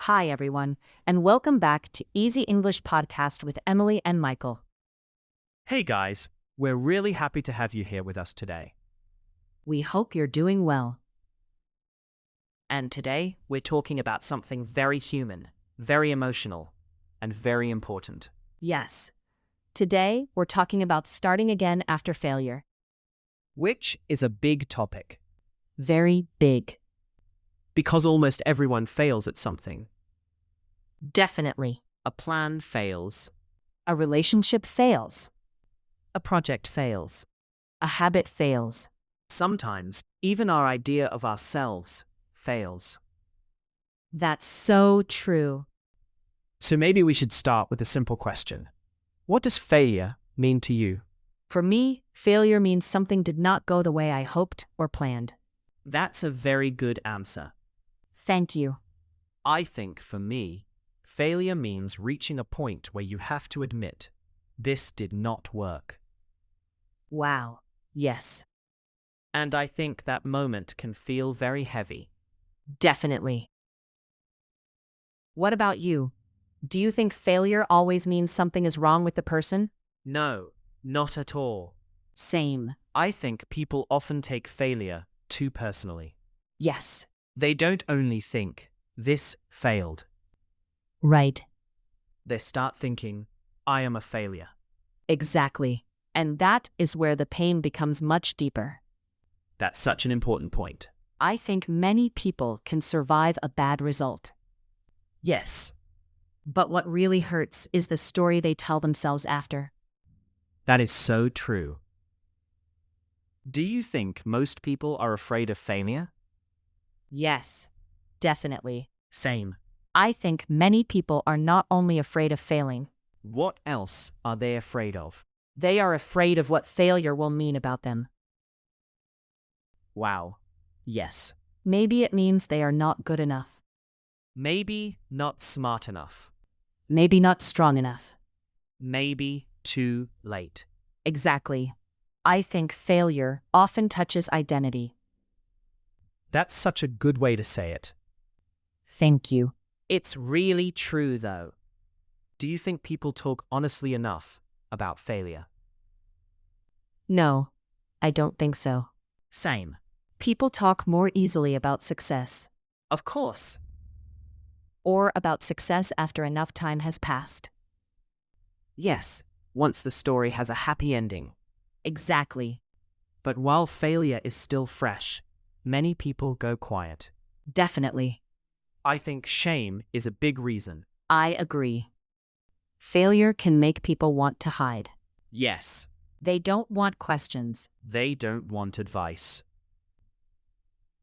Hi, everyone, and welcome back to Easy English Podcast with Emily and Michael. Hey guys, we're really happy to have you here with us today. We hope you're doing well. And today, we're talking about something very human, very emotional, and very important. Yes, today we're talking about starting again after failure. Which is a big topic, Very big. because almost everyone fails at something. Definitely. A plan fails, A relationship fails. a project fails. A habit fails. Sometimes, even our idea of ourselves fails. That's so true. So maybe we should start with a simple question. What does failure mean to you? For me, failure means something did not go the way I hoped or planned. That's a very good answer. Thank you. I think for me, failure means reaching a point where you have to admit, this did not work. Wow. Yes, And I think that moment can feel very heavy. definitely. What about you? Do you think failure always means something is wrong with the person? No, not at all. Same. I think people often take failure too personally. Yes. They don't only think, this failed. Right. They start thinking, I am a failure. Exactly. And that is where the pain becomes much deeper. That's such an important point. I think many people can survive a bad result. Yes, But what really hurts is the story they tell themselves after. that is so true. Do you think most people are afraid of failure? Yes, definitely. Same. I think many people are not only afraid of failing, What else are they afraid of? they are afraid of what failure will mean about them. Wow. Yes. Maybe it means they are not good enough. Maybe not smart enough. Maybe not strong enough. Maybe too late. Exactly. I think failure often touches identity. That's such a good way to say it. Thank you. It's really true, though. Do you think people talk honestly enough about failure? No, I don't think so. Same. People talk more easily about success, Of course. or about success after enough time has passed. Yes, once the story has a happy ending. Exactly. But while failure is still fresh, many people go quiet. Definitely. I think shame is a big reason. I agree. Failure can make people want to hide. Yes, They don't want questions. they don't want advice.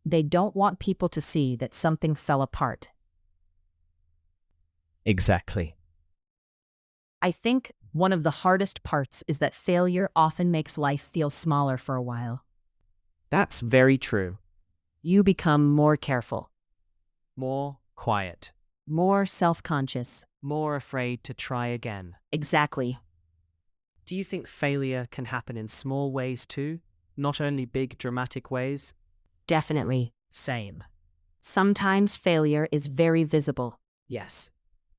They don't want people to see that something fell apart. Exactly. I think one of the hardest parts is that failure often makes life feel smaller for a while. That's very true. You become more careful, More quiet. more self-conscious. More afraid to try again. Exactly. Do you think failure can happen in small ways too? Not only big dramatic ways? Definitely. Same. Sometimes failure is very visible. Yes.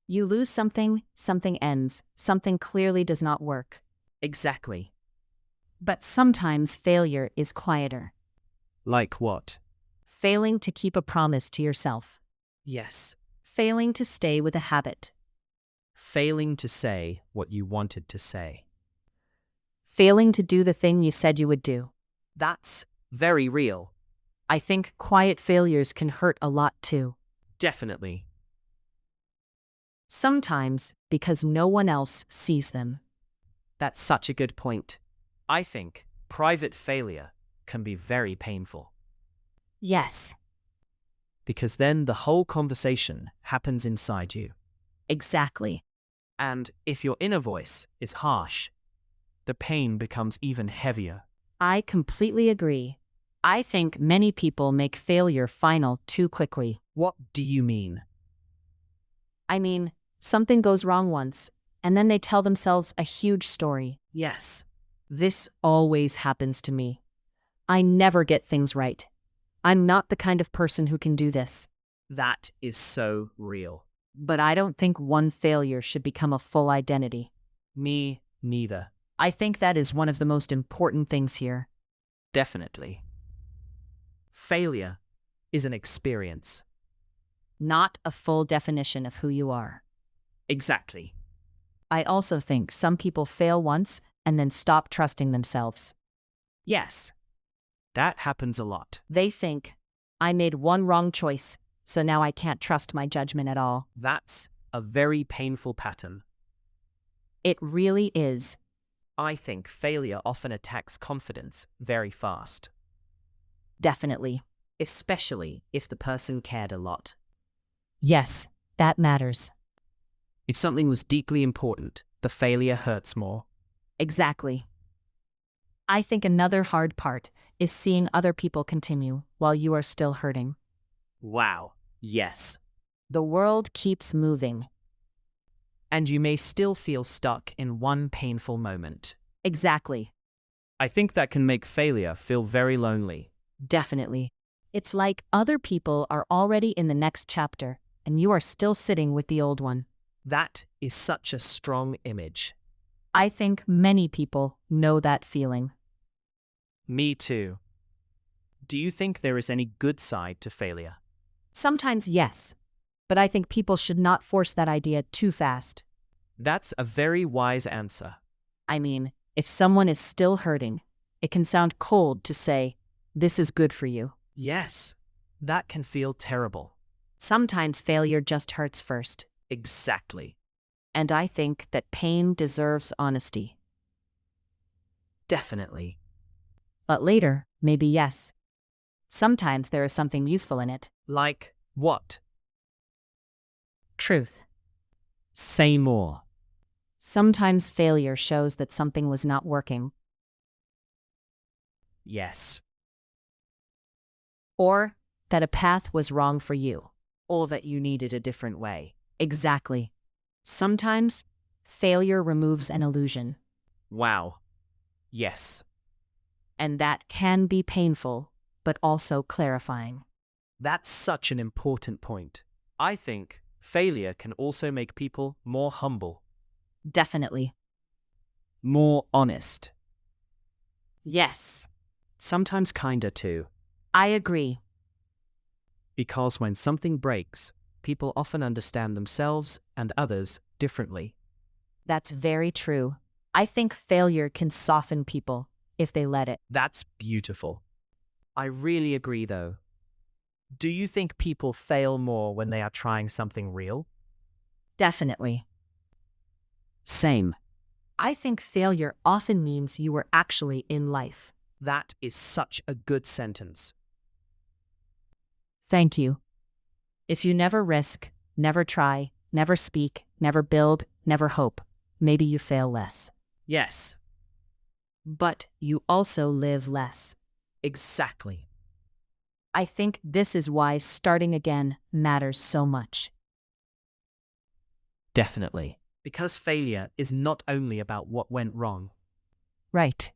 You lose something, something ends, something clearly does not work. Exactly. But sometimes failure is quieter. Like what? Failing to keep a promise to yourself. Yes. Failing to stay with a habit. Failing to say what you wanted to say. Failing to do the thing you said you would do. That's very real. I think quiet failures can hurt a lot too. Definitely. Sometimes because no one else sees them. That's such a good point. I think private failure can be very painful. Yes, Because then the whole conversation happens inside you. exactly. And if your inner voice is harsh, the pain becomes even heavier. I completely agree. I think many people make failure final too quickly. What do you mean? I mean, something goes wrong once, and then they tell themselves a huge story. Yes. This always happens to me. I never get things right. I'm not the kind of person who can do this. That is so real. But I don't think one failure should become a full identity. Me neither. I think that is one of the most important things here. Definitely. Failure is an experience. Not a full definition of who you are. Exactly. I also think some people fail once and then stop trusting themselves. Yes. That happens a lot. They think, I made one wrong choice, so now I can't trust my judgment at all. That's a very painful pattern. It really is. I think failure often attacks confidence very fast, Definitely. especially if the person cared a lot. Yes, that matters. If something was deeply important, the failure hurts more. Exactly. I think another hard part is seeing other people continue while you are still hurting. Wow. Yes. The world keeps moving. And you may still feel stuck in one painful moment. Exactly. I think that can make failure feel very lonely. Definitely. It's like other people are already in the next chapter, and you are still sitting with the old one. That is such a strong image. I think many people know that feeling. Me too. Do you think there is any good side to failure? Sometimes yes, but I think people should not force that idea too fast. That's a very wise answer. I mean, if someone is still hurting, it can sound cold to say, this is good for you. Yes. That can feel terrible. Sometimes failure just hurts first. Exactly. And I think that pain deserves honesty. Definitely. But later, maybe yes. Sometimes there is something useful in it. Like what? Truth. Say more. Sometimes failure shows that something was not working. Yes. Or that a path was wrong for you. Or that you needed a different way. Exactly. Sometimes, failure removes an illusion. Wow. Yes. And that can be painful, but also clarifying. That's such an important point. I think failure can also make people more humble, Definitely. more honest, Yes. sometimes kinder too. I agree. Because when something breaks, people often understand themselves and others differently. That's very true. I think failure can soften people if they let it. That's beautiful. I really agree though. Do you think people fail more when they are trying something real? Definitely. Same. I think failure often means you were actually in life. That is such a good sentence. Thank you. If you never risk, never try, never speak, never build, never hope, maybe you fail less. Yes, But you also live less. exactly. I think this is why starting again matters so much. Definitely. Because failure is not only about what went wrong, Right.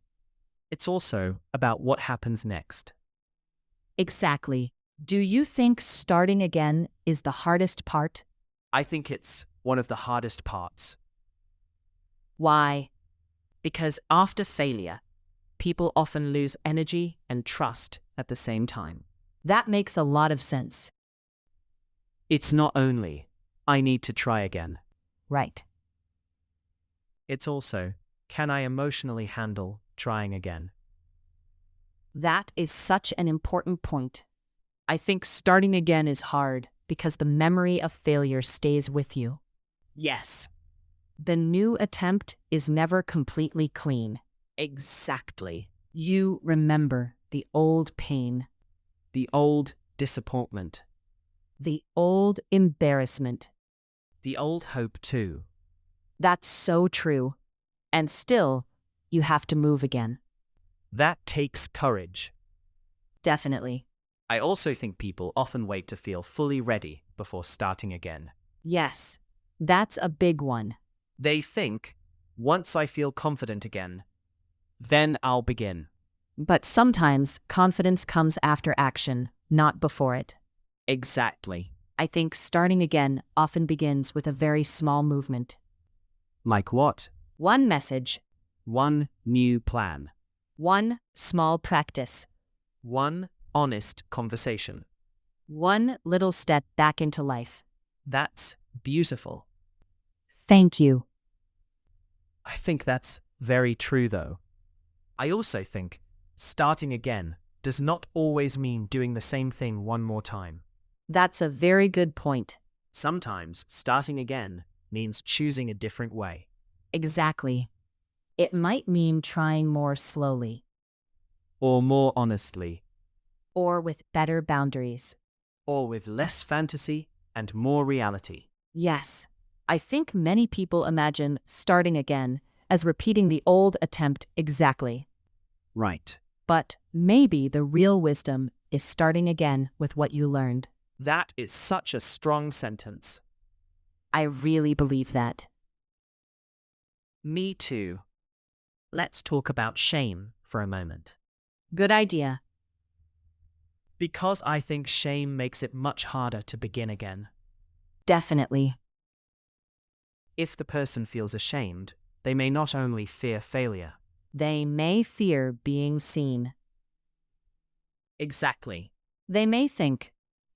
it's also about what happens next. Exactly. Do you think starting again is the hardest part? I think it's one of the hardest parts. Why? Because after failure, people often lose energy and trust at the same time. That makes a lot of sense. It's not only, I need to try again. Right. It's also, can I emotionally handle trying again? That is such an important point. I think Starting again is hard because the memory of failure stays with you. yes, The new attempt is never completely clean. exactly. You remember the old pain, The old disappointment, the old embarrassment. the old hope too. That's so true. And still, you have to move again. That takes courage. Definitely. I also think people often wait to feel fully ready before starting again. Yes, that's a big one. They think, once I feel confident again, then I'll begin. But sometimes confidence comes after action, not before it. Exactly. I think starting again often begins with a very small movement. Like what? One message, One new plan. one small practice, One honest conversation. one little step back into life. That's beautiful. Thank you. I think that's very true, though. I also think starting again does not always mean doing the same thing one more time. That's a very good point. Sometimes starting again means choosing a different way. Exactly. It might mean trying more slowly, Or more honestly. or with better boundaries. Or with less fantasy and more reality. Yes, I think many people imagine starting again as repeating the old attempt exactly. Right. But maybe the real wisdom is starting again with what you learned. That is such a strong sentence. I really believe that. Me too. Let's talk about shame for a moment. Good idea. Because I think shame makes it much harder to begin again. Definitely. If the person feels ashamed, they may not only fear failure. They may fear being seen. Exactly. They may think,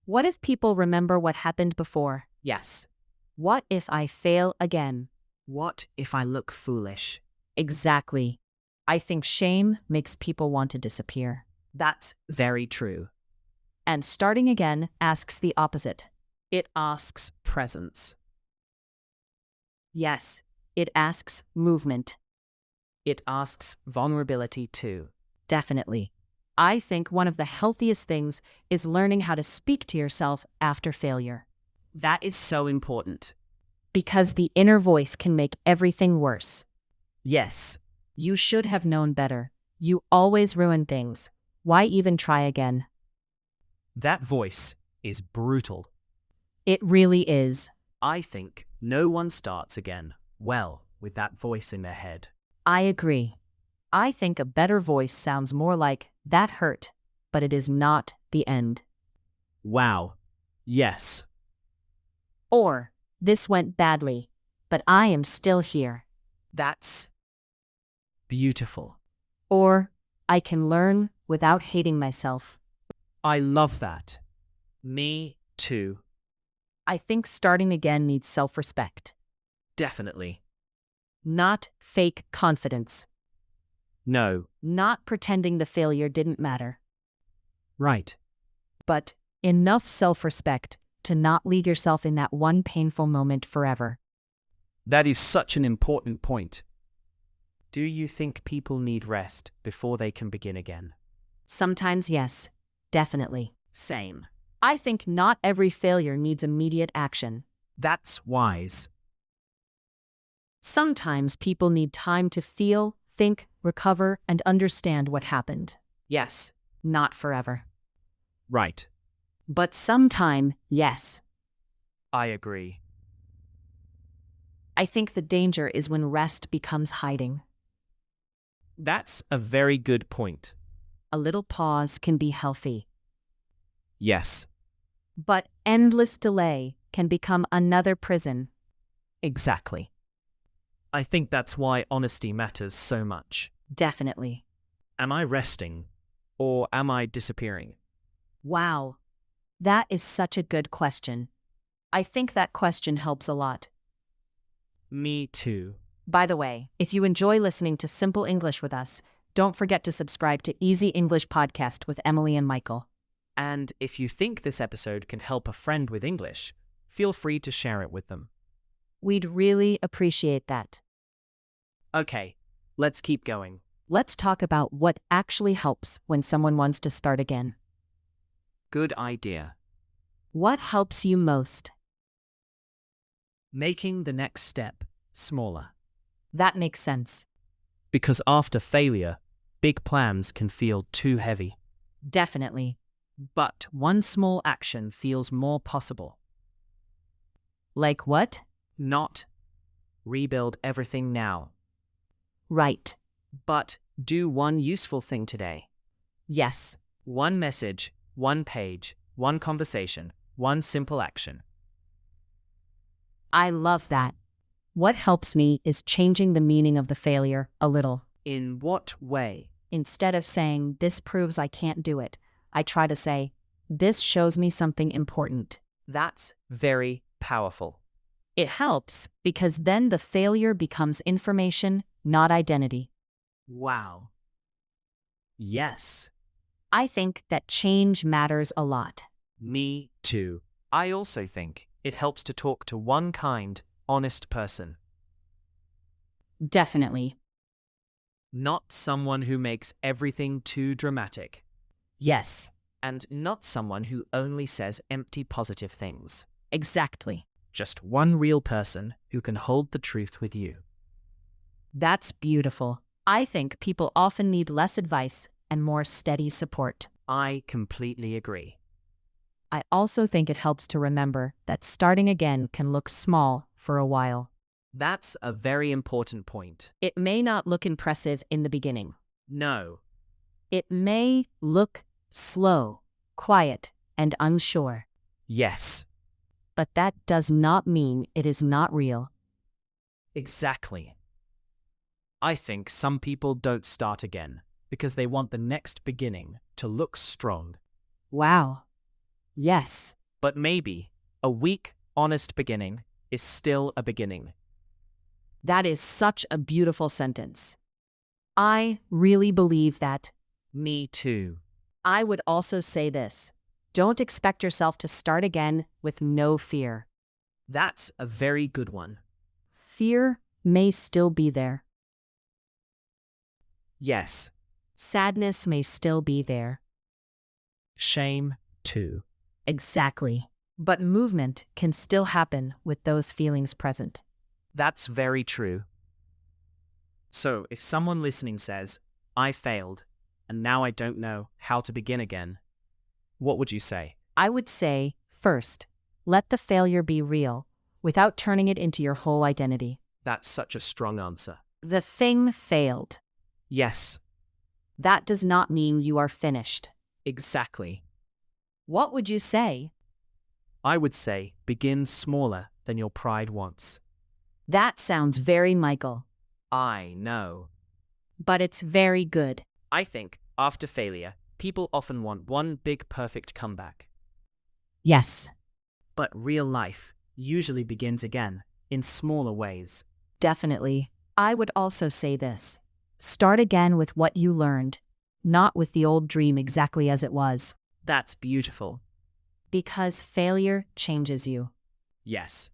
what if people remember what happened before? Yes. What if I fail again? What if I look foolish? Exactly. I think shame makes people want to disappear. That's very true. And starting again asks the opposite. It asks presence. Yes, it asks movement. It asks vulnerability too. Definitely. I think one of the healthiest things is learning how to speak to yourself after failure. That is so important. Because the inner voice can make everything worse. Yes. You should have known better. You always ruin things. Why even try again? That voice is brutal. It really is. I think no one starts again well with that voice in their head. I agree. I think a better voice sounds more like, that hurt, but it is not the end. Wow. Yes. Or, this went badly, but I am still here. That's beautiful. Or, I can learn without hating myself. I love that. Me too. I think starting again needs self-respect, Definitely. not fake confidence, No. not pretending the failure didn't matter, Right. but enough self-respect to not leave yourself in that one painful moment forever. That is such an important point. Do you think people need rest before they can begin again? Sometimes yes, definitely. Same. I think not every failure needs immediate action. That's wise. Sometimes people need time to feel, think, recover, and understand what happened. Yes. Not forever. Right. But sometime, yes. I agree. I think the danger is when rest becomes hiding. That's a very good point. A little pause can be healthy. Yes. But endless delay can become another prison. Exactly. I think that's why honesty matters so much. Definitely. Am I resting? Or am I disappearing? Wow. That is such a good question. I think that question helps a lot. Me too. By the way, if you enjoy listening to Simple English with us, don't forget to subscribe to Easy English Podcast with Emily and Michael. And if you think this episode can help a friend with English, feel free to share it with them. We'd really appreciate that. Okay, let's keep going. Let's talk about what actually helps when someone wants to start again. Good idea. What helps you most? Making the next step smaller. That makes sense. Because after failure, big plans can feel too heavy. Definitely. But one small action feels more possible. Like what? Not rebuild everything now, Right. but do one useful thing today. Yes. One message, one page, one conversation, one simple action. I love that. What helps me is changing the meaning of the failure a little. In what way? Instead of saying, "This proves I can't do it," I try to say, "This shows me something important." That's very powerful. It helps because then the failure becomes information, not identity. Wow. Yes, I think that change matters a lot. me too. I also think it helps to talk to one kind, honest person, Definitely. not someone who makes everything too dramatic, Yes, and not someone who only says empty positive things. exactly. Just one real person who can hold the truth with you. That's beautiful. I think people often need less advice and more steady support. I completely agree. I also think it helps to remember that starting again can look small for a while. That's a very important point. It may not look impressive in the beginning. No, It may look slow, quiet, and unsure. yes, But that does not mean it is not real. exactly. I think some people don't start again because they want the next beginning to look strong. Wow. Yes. But maybe a weak, honest beginning is still a beginning. That is such a beautiful sentence. I really believe that. Me too. I would also say this. Don't expect yourself to start again with no fear. That's a very good one. Fear may still be there. Yes, Sadness may still be there. shame too. Exactly. But movement can still happen with those feelings present. That's very true. So, if someone listening says, "I failed, and now I don't know how to begin again," what would you say? I would say, first, let the failure be real, without turning it into your whole identity. That's such a strong answer. The thing failed. Yes, That does not mean you are finished. exactly. What would you say? I would say begin smaller than your pride wants. That sounds very Michael, I know. but it's very good. I think, after failure, people often want one big perfect comeback. Yes, But real life usually begins again, in smaller ways. definitely. I would also say this. Start again with what you learned, not with the old dream exactly as it was. That's beautiful. Because failure changes you. Yes,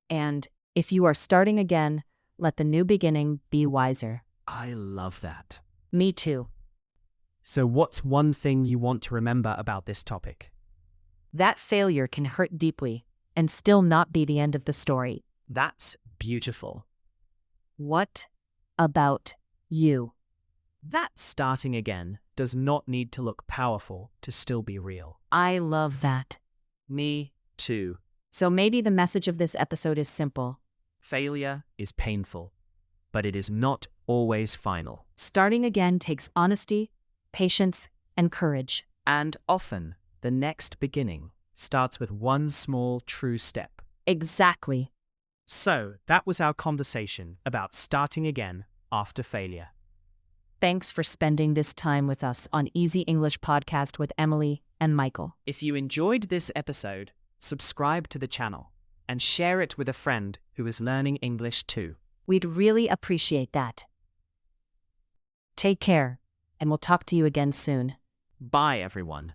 And if you are starting again, let the new beginning be wiser. I love that. Me too. So, what's one thing you want to remember about this topic? That failure can hurt deeply and still not be the end of the story. That's beautiful. What about you? That starting again does not need to look powerful to still be real. I love that. Me too. So maybe the message of this episode is simple. Failure is painful, but it is not always final. Starting again takes honesty, patience, and courage. And often, the next beginning starts with one small true step. Exactly. So, that was our conversation about starting again after failure. Thanks for spending this time with us on Easy English Podcast with Emily and Michael. If you enjoyed this episode, subscribe to the channel and share it with a friend who is learning English too. We'd really appreciate that. Take care, and we'll talk to you again soon. Bye, everyone.